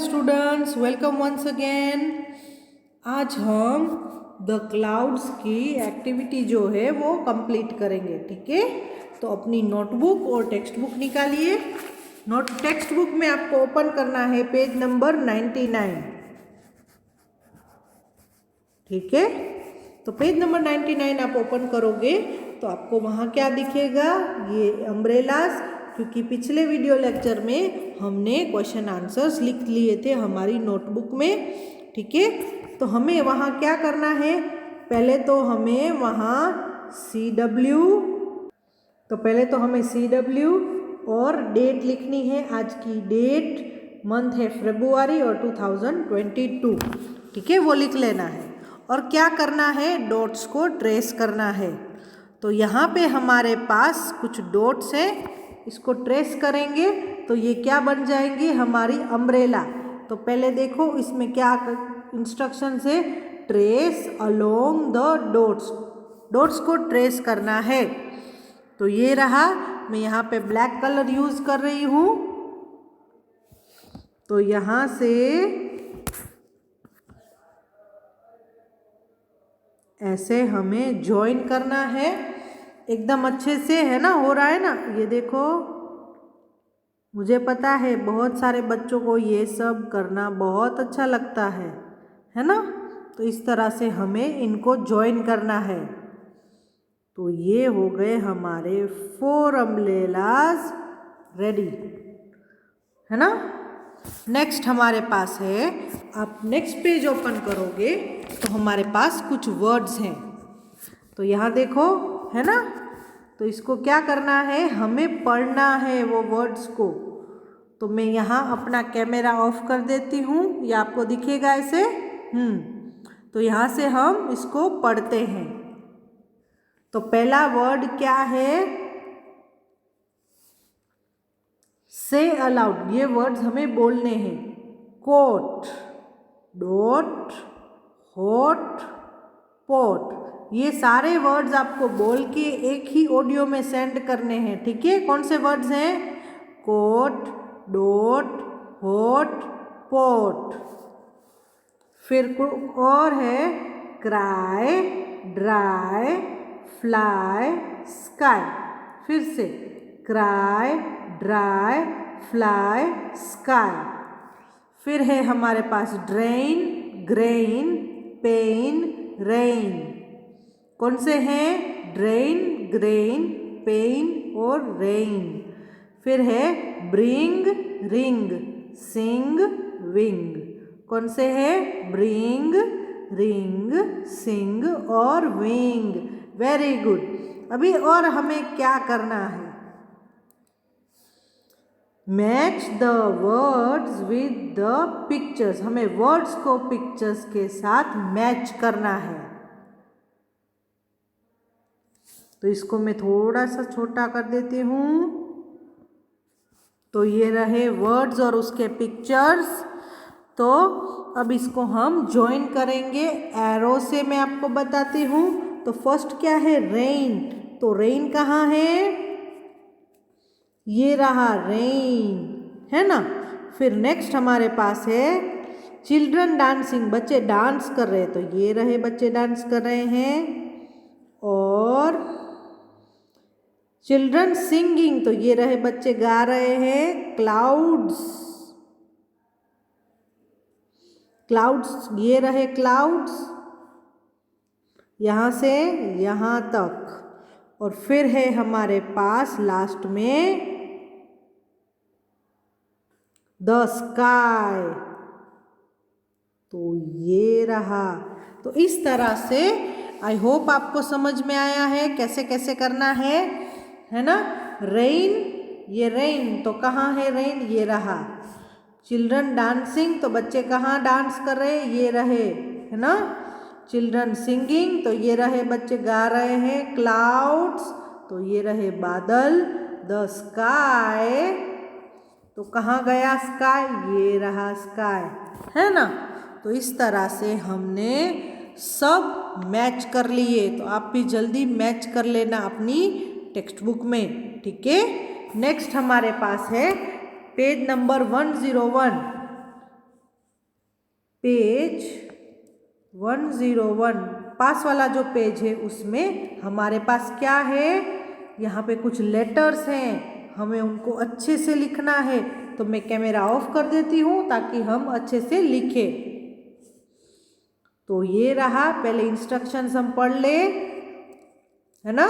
Students, welcome once again. आज हम the clouds की एक्टिविटी जो है वो कंप्लीट करेंगे। ठीक है, तो अपनी नोटबुक और टेक्स्ट बुक निकालिए। टेक्स्ट बुक में आपको ओपन करना है पेज नंबर 99। ठीक है, तो पेज नंबर 99 आप ओपन करोगे तो आपको वहाँ क्या दिखेगा, ये अम्ब्रेलास। क्योंकि पिछले वीडियो लेक्चर में हमने क्वेश्चन आंसर्स लिख लिए थे हमारी नोटबुक में। ठीक है, तो हमें वहाँ क्या करना है, पहले तो हमें वहाँ CW और डेट लिखनी है। आज की डेट मंथ है फरवरी और 2022। ठीक है, वो लिख लेना है। और क्या करना है, डॉट्स को ट्रेस करना है। तो यहाँ पे हमारे पास कुछ डॉट्स हैं, इसको ट्रेस करेंगे तो ये क्या बन जाएंगी, हमारी अम्ब्रेला। तो पहले देखो इसमें क्या इंस्ट्रक्शंस है, trace along the dots. Dots को ट्रेस करना है। तो ये रहा, मैं यहाँ पे ब्लैक कलर यूज कर रही हूँ। तो यहाँ से ऐसे हमें ज्वाइन करना है, एकदम अच्छे से, है ना, हो रहा है ना, ये देखो। मुझे पता है बहुत सारे बच्चों को ये सब करना बहुत अच्छा लगता है ना। तो इस तरह से हमें इनको ज्वाइन करना है। तो ये हो गए हमारे 4 अम्ब्रेलास रेडी, है ना। नेक्स्ट हमारे पास है, आप नेक्स्ट पेज ओपन करोगे तो हमारे पास कुछ वर्ड्स हैं। तो यहाँ देखो, है ना। तो इसको क्या करना है, हमें पढ़ना है वो वर्ड्स को। तो मैं यहाँ अपना कैमरा ऑफ कर देती हूँ, ये आपको दिखेगा ऐसे। तो यहाँ से हम इसको पढ़ते हैं। तो पहला वर्ड क्या है, से अलाउड। ये वर्ड्स हमें बोलने हैं। कोट, डॉट, हॉट, पॉट, ये सारे वर्ड्स आपको बोल के एक ही ऑडियो में सेंड करने हैं। ठीक है, कौन से वर्ड्स हैं, कोट, डॉट, हॉट, पॉट। फिर और है क्राई, ड्राई, फ्लाई, स्काई। फिर से क्राई, ड्राई, फ्लाई, स्काई। फिर है हमारे पास ड्रेन, ग्रेन, पेन, रेन। कौन से हैं, ड्रेन, ग्रेन, पेन और रेन। फिर है ब्रिंग, रिंग, सिंग, विंग। कौन से है, ब्रिंग, रिंग, सिंग और विंग। Very good. अभी और हमें क्या करना है, match the words with the pictures. हमें वर्ड्स को पिक्चर्स के साथ मैच करना है। तो इसको मैं थोड़ा सा छोटा कर देती हूँ। तो ये रहे वर्ड्स और उसके पिक्चर्स। तो अब इसको हम ज्वाइन करेंगे एरो से, मैं आपको बताती हूँ। तो फर्स्ट क्या है, रेन। तो रेन कहाँ है, ये रहा रेन, है ना। फिर नेक्स्ट हमारे पास है चिल्ड्रन डांसिंग, बच्चे डांस कर रहे हैं। तो ये रहे बच्चे डांस कर रहे हैं। और चिल्ड्रन सिंगिंग, तो ये रहे बच्चे गा रहे हैं। क्लाउड्स, क्लाउड्स, ये रहे क्लाउड्स, यहाँ से यहाँ तक। और फिर है हमारे पास लास्ट में द स्काई। तो ये रहा। तो इस तरह से आई होप आपको समझ में आया है कैसे कैसे करना है ना। रेन, ये रेन, तो कहाँ है रेन, ये रहा। चिल्ड्रन डांसिंग, तो बच्चे कहाँ डांस कर रहे हैं, ये रहे, है ना। चिल्ड्रन सिंगिंग, तो ये रहे बच्चे गा रहे हैं। क्लाउड्स, तो ये रहे बादल। द स्काई, तो कहाँ गया स्काई, ये रहा स्काई, है ना। तो इस तरह से हमने सब मैच कर लिए। तो आप भी जल्दी मैच कर लेना अपनी टेक्स्ट बुक में। ठीक है, नेक्स्ट हमारे पास है पेज नंबर 101। पेज 101 पास वाला जो पेज है उसमें हमारे पास क्या है, यहाँ पे कुछ लेटर्स हैं, हमें उनको अच्छे से लिखना है। तो मैं कैमरा ऑफ कर देती हूँ ताकि हम अच्छे से लिखें। तो ये रहा, पहले इंस्ट्रक्शंस हम पढ़ ले, है ना।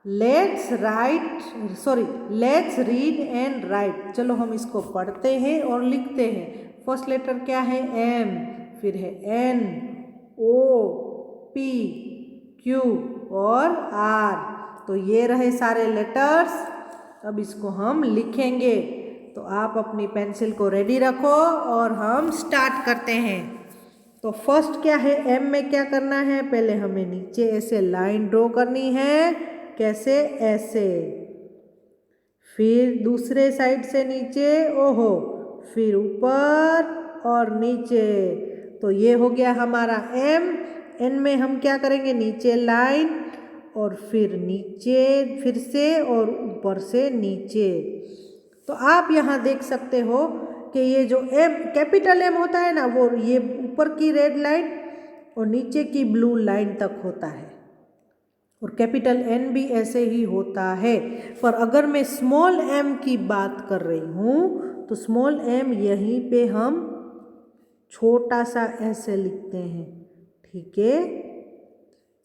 Let's read and right. चलो हम इसको पढ़ते हैं और लिखते हैं। फर्स्ट लेटर क्या है, एम, फिर है एन, ओ, पी, क्यू और आर। तो ये रहे सारे लेटर्स। अब इसको हम लिखेंगे। तो आप अपनी पेंसिल को रेडी रखो और हम स्टार्ट करते हैं। तो फर्स्ट क्या है, एम में क्या करना है, पहले हमें नीचे ऐसे लाइन ड्रॉ करनी है। कैसे, ऐसे। फिर दूसरे साइड से नीचे, ओहो, फिर ऊपर और नीचे। तो ये हो गया हमारा एम। एन में हम क्या करेंगे, नीचे लाइन और फिर नीचे फिर से और ऊपर से नीचे। तो आप यहाँ देख सकते हो कि ये जो एम, कैपिटल एम होता है ना, वो ये ऊपर की रेड लाइन और नीचे की ब्लू लाइन तक होता है, और कैपिटल एन भी ऐसे ही होता है। पर अगर मैं स्मॉल एम की बात कर रही हूँ तो स्मॉल एम यहीं पे हम छोटा सा ऐसे लिखते हैं, ठीक है।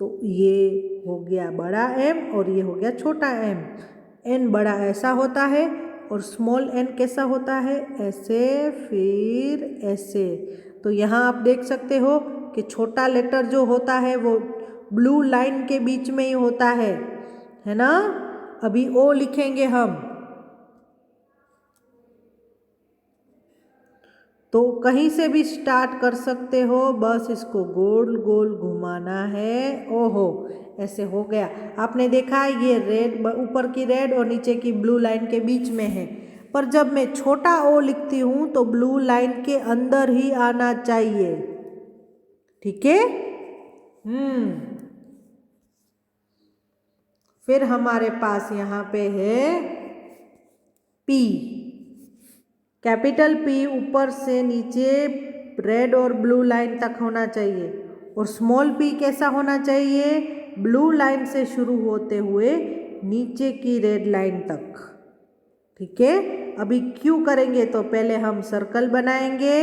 तो ये हो गया बड़ा एम और ये हो गया छोटा एम। एन बड़ा ऐसा होता है और स्मॉल एन कैसा होता है, ऐसे, फिर ऐसे। तो यहाँ आप देख सकते हो कि छोटा लेटर जो होता है वो ब्लू लाइन के बीच में ही होता है ना। अभी ओ लिखेंगे हम, तो कहीं से भी स्टार्ट कर सकते हो, बस इसको गोल गोल घुमाना है। ओहो, ऐसे हो गया। आपने देखा ये रेड, ऊपर की रेड और नीचे की ब्लू लाइन के बीच में है। पर जब मैं छोटा ओ लिखती हूँ तो ब्लू लाइन के अंदर ही आना चाहिए, ठीक है। फिर हमारे पास यहाँ पे है पी। कैपिटल पी ऊपर से नीचे रेड और ब्लू लाइन तक होना चाहिए, और स्मॉल पी कैसा होना चाहिए, ब्लू लाइन से शुरू होते हुए नीचे की रेड लाइन तक, ठीक है। अभी क्यू करेंगे तो पहले हम सर्कल बनाएंगे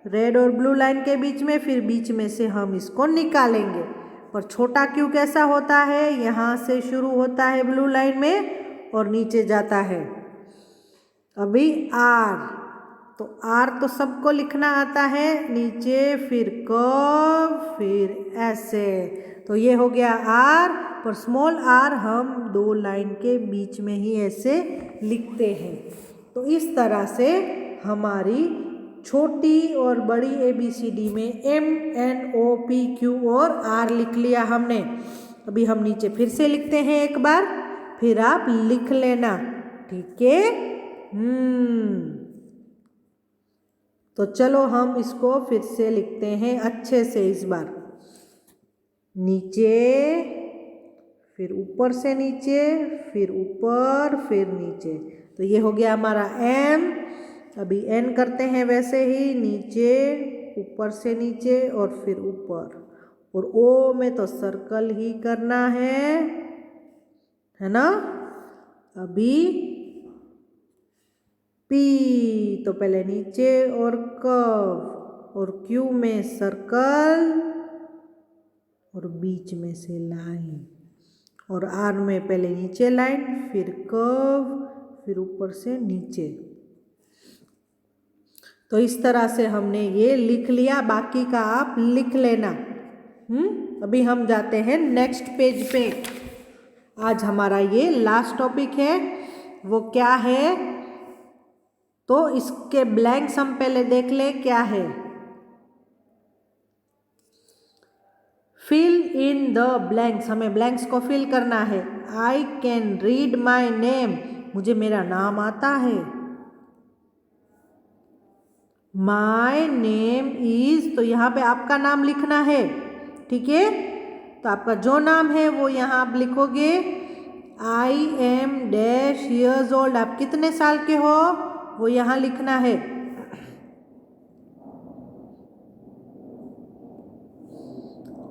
रेड और ब्लू लाइन के बीच में, फिर बीच में से हम इसको निकालेंगे। पर छोटा क्यू कैसा होता है, यहाँ से शुरू होता है ब्लू लाइन में और नीचे जाता है। अभी आर, तो आर तो सबको लिखना आता है, नीचे फिर कर्व फिर ऐसे। तो ये हो गया आर, पर स्मॉल आर हम दो लाइन के बीच में ही ऐसे लिखते हैं। तो इस तरह से हमारी छोटी और बड़ी ABCD में M N O P Q और R लिख लिया हमने। अभी हम नीचे फिर से लिखते हैं एक बार, फिर आप लिख लेना, ठीक है। तो चलो हम इसको फिर से लिखते हैं अच्छे से इस बार। नीचे, फिर ऊपर से नीचे, फिर ऊपर, फिर नीचे। तो ये हो गया हमारा M। अभी N करते हैं वैसे ही, नीचे, ऊपर से नीचे और फिर ऊपर। और O में तो सर्कल ही करना है ना। अभी P, तो पहले नीचे और कर्व, और Q में सर्कल और बीच में से लाइन, और R में पहले नीचे लाइन, फिर कर्व, फिर ऊपर से नीचे। तो इस तरह से हमने ये लिख लिया, बाकी का आप लिख लेना। अभी हम जाते हैं नेक्स्ट पेज पे। आज हमारा ये लास्ट टॉपिक है, वो क्या है, तो इसके ब्लैंक्स हम पहले देख ले क्या है। फिल इन द ब्लैंक्स, हमें ब्लैंक्स को फिल करना है। I can read my name, मुझे मेरा नाम आता है। माई नेम इज, तो यहाँ पे आपका नाम लिखना है, ठीक है। तो आपका जो नाम है वो यहाँ आप लिखोगे। I am dash years old, आप कितने साल के हो वो यहाँ लिखना है।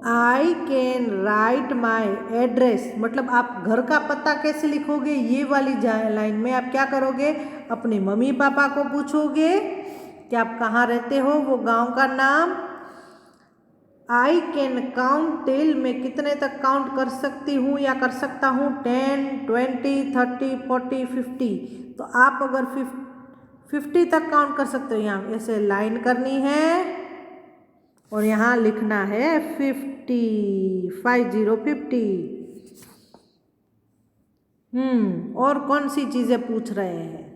I can write my address, मतलब आप घर का पता कैसे लिखोगे, ये वाली लाइन में आप क्या करोगे, अपने मम्मी पापा को पूछोगे कि आप कहाँ रहते हो, वो गांव का नाम। आई कैन काउंट टिल, मैं कितने तक काउंट कर सकती हूँ या कर सकता हूँ, 10, 20, 30, 40, 50। तो आप अगर 50 तक काउंट कर सकते हो, यहाँ ऐसे लाइन करनी है और यहाँ लिखना है 50, 50। और कौन सी चीजें पूछ रहे हैं।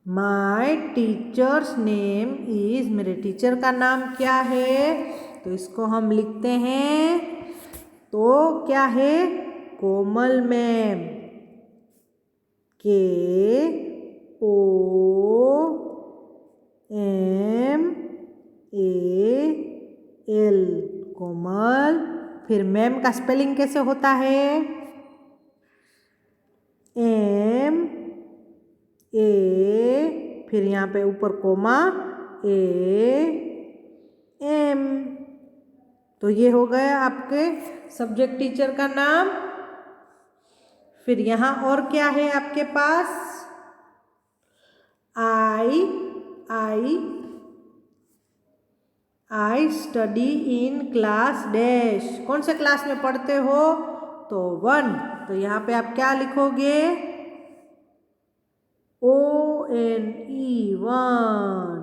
माई टीचर्स नेम इज, मेरे टीचर का नाम क्या है, तो इसको हम लिखते हैं, तो क्या है, कोमल मैम, KOMAL, कोमल। फिर मैम का स्पेलिंग कैसे होता है, MA, फिर यहाँ पे ऊपर कोमा, AM। तो ये हो गया आपके सब्जेक्ट टीचर का नाम। फिर यहाँ और क्या है आपके पास, I study in class dash, कौन से क्लास में पढ़ते हो, तो 1। तो यहाँ पे आप क्या लिखोगे, ONE 1,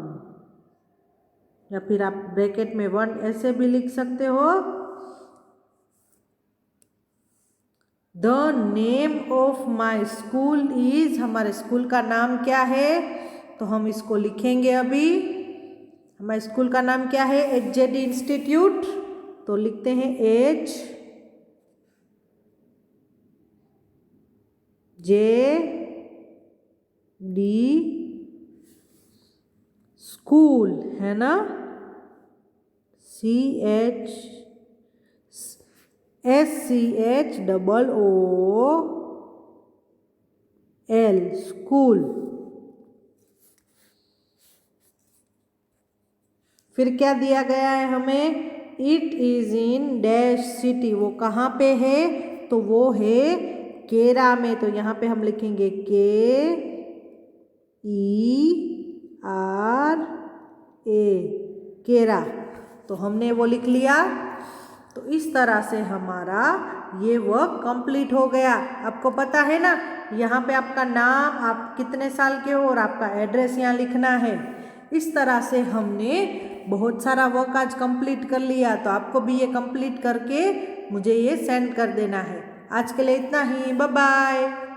या फिर आप ब्रैकेट में 1 ऐसे भी लिख सकते हो। The name of my school is, हमारे स्कूल का नाम क्या है, तो हम इसको लिखेंगे अभी। हमारे स्कूल का नाम क्या है, HJD इंस्टीट्यूट, तो लिखते हैं HJD स्कूल, है ना, SCHOOL, स्कूल। फिर क्या दिया गया है हमें, it is in dash city, वो कहाँ पे है, तो वो है केरा में, तो यहाँ पे हम लिखेंगे KERA, केरा। तो हमने वो लिख लिया। तो इस तरह से हमारा ये वर्क कंप्लीट हो गया। आपको पता है ना, यहाँ पे आपका नाम, आप कितने साल के हो और आपका एड्रेस यहाँ लिखना है। इस तरह से हमने बहुत सारा वर्क आज कंप्लीट कर लिया। तो आपको भी ये कंप्लीट करके मुझे ये सेंड कर देना है। आज के लिए इतना ही, बाय बाय।